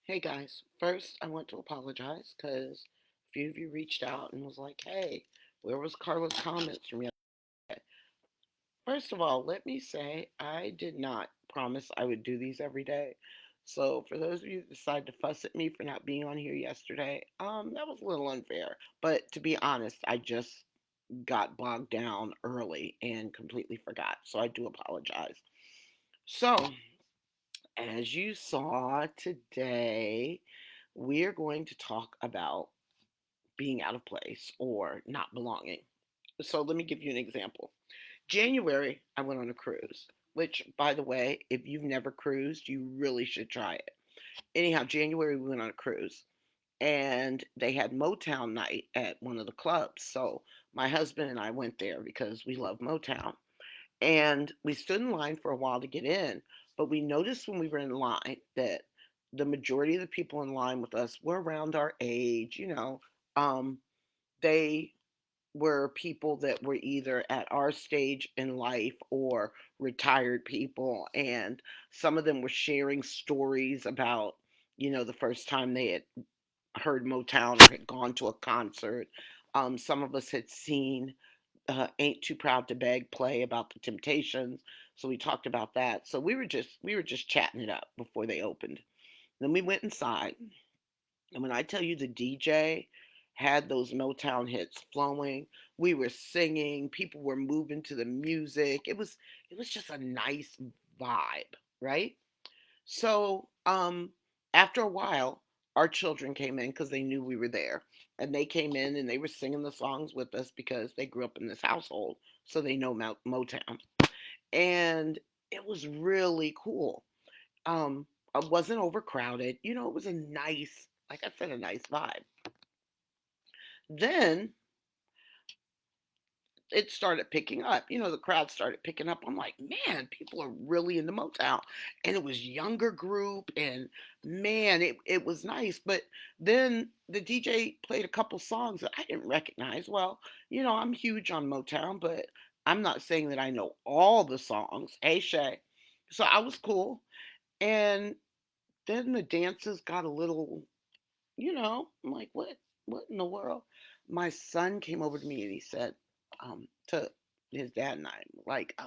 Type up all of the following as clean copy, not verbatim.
Hey guys, first I want to apologize because a few of you reached out and was like, hey, where was Carla's comments from yesterday? First of all, let me say I did not promise I would do these every day. So for those of you that decided to fuss at me for not being on here yesterday, that was a little unfair. But to be honest, I just got bogged down early and completely forgot. So I do apologize. So, as you saw today, we're going to talk about being out of place or not belonging. So let me give you an example. January, I went on a cruise, which, by the way, if you've never cruised, you really should try it. Anyhow, January, we went on a cruise and they had Motown night at one of the clubs. So my husband and I went there because we love Motown. And we stood in line for a while to get in, but we noticed when we were in line that the majority of the people in line with us were around our age. Um, they were people that were either at our stage in life or retired people. And some of them were sharing stories about the first time they had heard Motown or had gone to a concert. Some of us had seen Ain't Too Proud to Beg play about the Temptations. So we talked about that. So we were just chatting it up before they opened. Then we went inside, and when I tell you the DJ had those Motown hits flowing, we were singing, people were moving to the music. It was just a nice vibe, right? So, after a while, our children came in because they knew we were there. And they came in and they were singing the songs with us because they grew up in this household. So they know Motown. And it was really cool. It wasn't overcrowded. It was a nice, like I said, a nice vibe. Then it started picking up. The crowd started picking up. I'm like, man, people are really into Motown. And it was younger group and man, it was nice. But then the DJ played a couple songs that I didn't recognize. Well, I'm huge on Motown, but I'm not saying that I know all the songs. Hey Shay. So I was cool. And then the dances got a little, I'm like, what in the world? My son came over to me and he said, to his dad and I, like,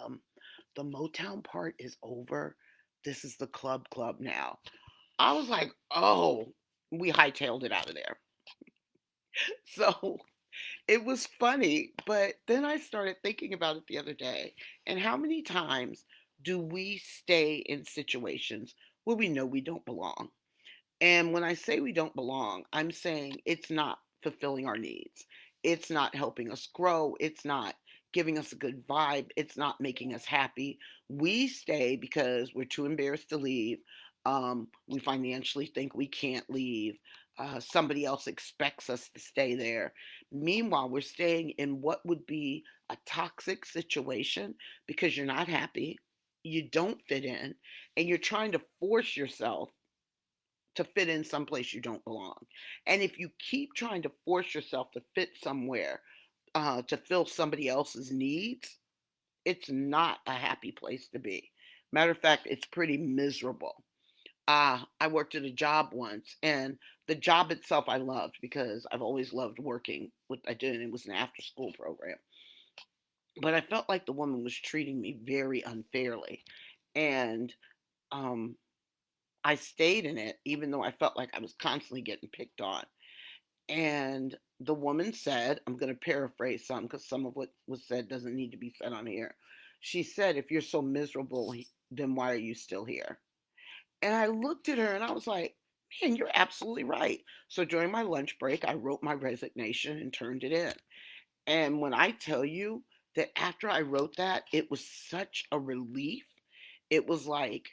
the Motown part is over. This is the club now. I was like, oh, we hightailed it out of there. So it was funny, but then I started thinking about it the other day. And how many times do we stay in situations where we know we don't belong? And when I say we don't belong, I'm saying it's not fulfilling our needs. It's not helping us grow. It's not giving us a good vibe. It's not making us happy. We stay because we're too embarrassed to leave. We financially think we can't leave. Somebody else expects us to stay there. Meanwhile, we're staying in what would be a toxic situation because you're not happy, you don't fit in, and you're trying to force yourself to fit in someplace you don't belong. And if you keep trying to force yourself to fit somewhere to fill somebody else's needs, it's not a happy place to be. Matter of fact, it's pretty miserable. I worked at a job once, and the job itself I loved because I've always loved working. What I did, and it was an after school program. But I felt like the woman was treating me very unfairly. And um, I stayed in it, even though I felt like I was constantly getting picked on. And the woman said, I'm going to paraphrase some because some of what was said doesn't need to be said on here. She said, if you're so miserable, then why are you still here? And I looked at her and I was like, man, you're absolutely right. So during my lunch break, I wrote my resignation and turned it in. And when I tell you that after I wrote that, it was such a relief. It was like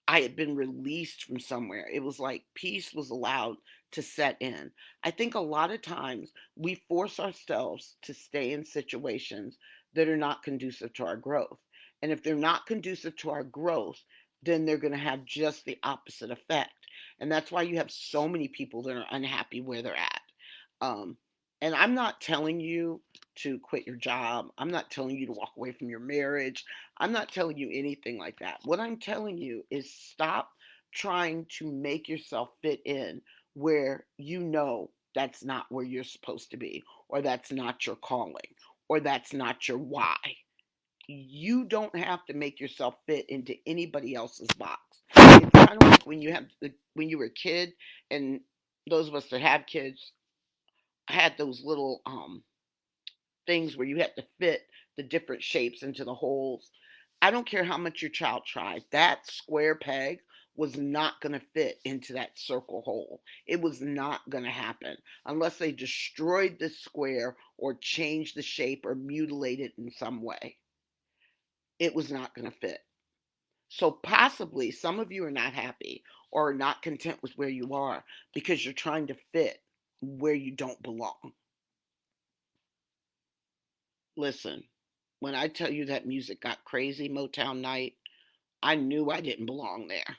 I had been released from somewhere. It was like peace was allowed to set in. I think a lot of times we force ourselves to stay in situations that are not conducive to our growth. And if they're not conducive to our growth, then they're going to have just the opposite effect. And that's why you have so many people that are unhappy where they're at. Um, and I'm not telling you to quit your job. I'm not telling you to walk away from your marriage. I'm not telling you anything like that. What I'm telling you is stop trying to make yourself fit in where you know that's not where you're supposed to be, or that's not your calling, or that's not your why. You don't have to make yourself fit into anybody else's box. It's kind of like when you were a kid, and those of us that have kids had those little things where you had to fit the different shapes into the holes. I don't care how much your child tried. That square peg was not going to fit into that circle hole. It was not going to happen unless they destroyed the square or changed the shape or mutilated it in some way. It was not going to fit. So possibly some of you are not happy or are not content with where you are because you're trying to fit where you don't belong. Listen, when I tell you that music got crazy Motown night, I knew I didn't belong there.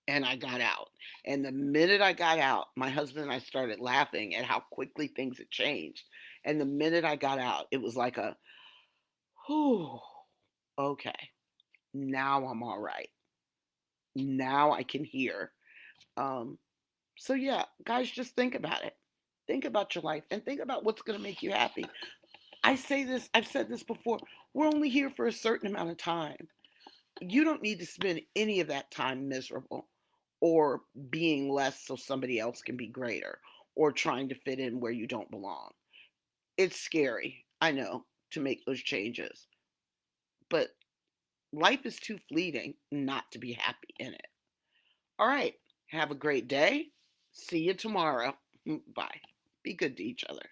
And I got out. And the minute I got out, my husband and I started laughing at how quickly things had changed. And the minute I got out, it was like a, whew, okay, now I'm all right. Now I can hear. Um, so, yeah, guys, just think about it. Think about your life and think about what's going to make you happy. I say this, I've said this before. We're only here for a certain amount of time. You don't need to spend any of that time miserable or being less so somebody else can be greater or trying to fit in where you don't belong. It's scary, I know, to make those changes, but life is too fleeting not to be happy in it. All right, have a great day. See you tomorrow. Bye. Be good to each other.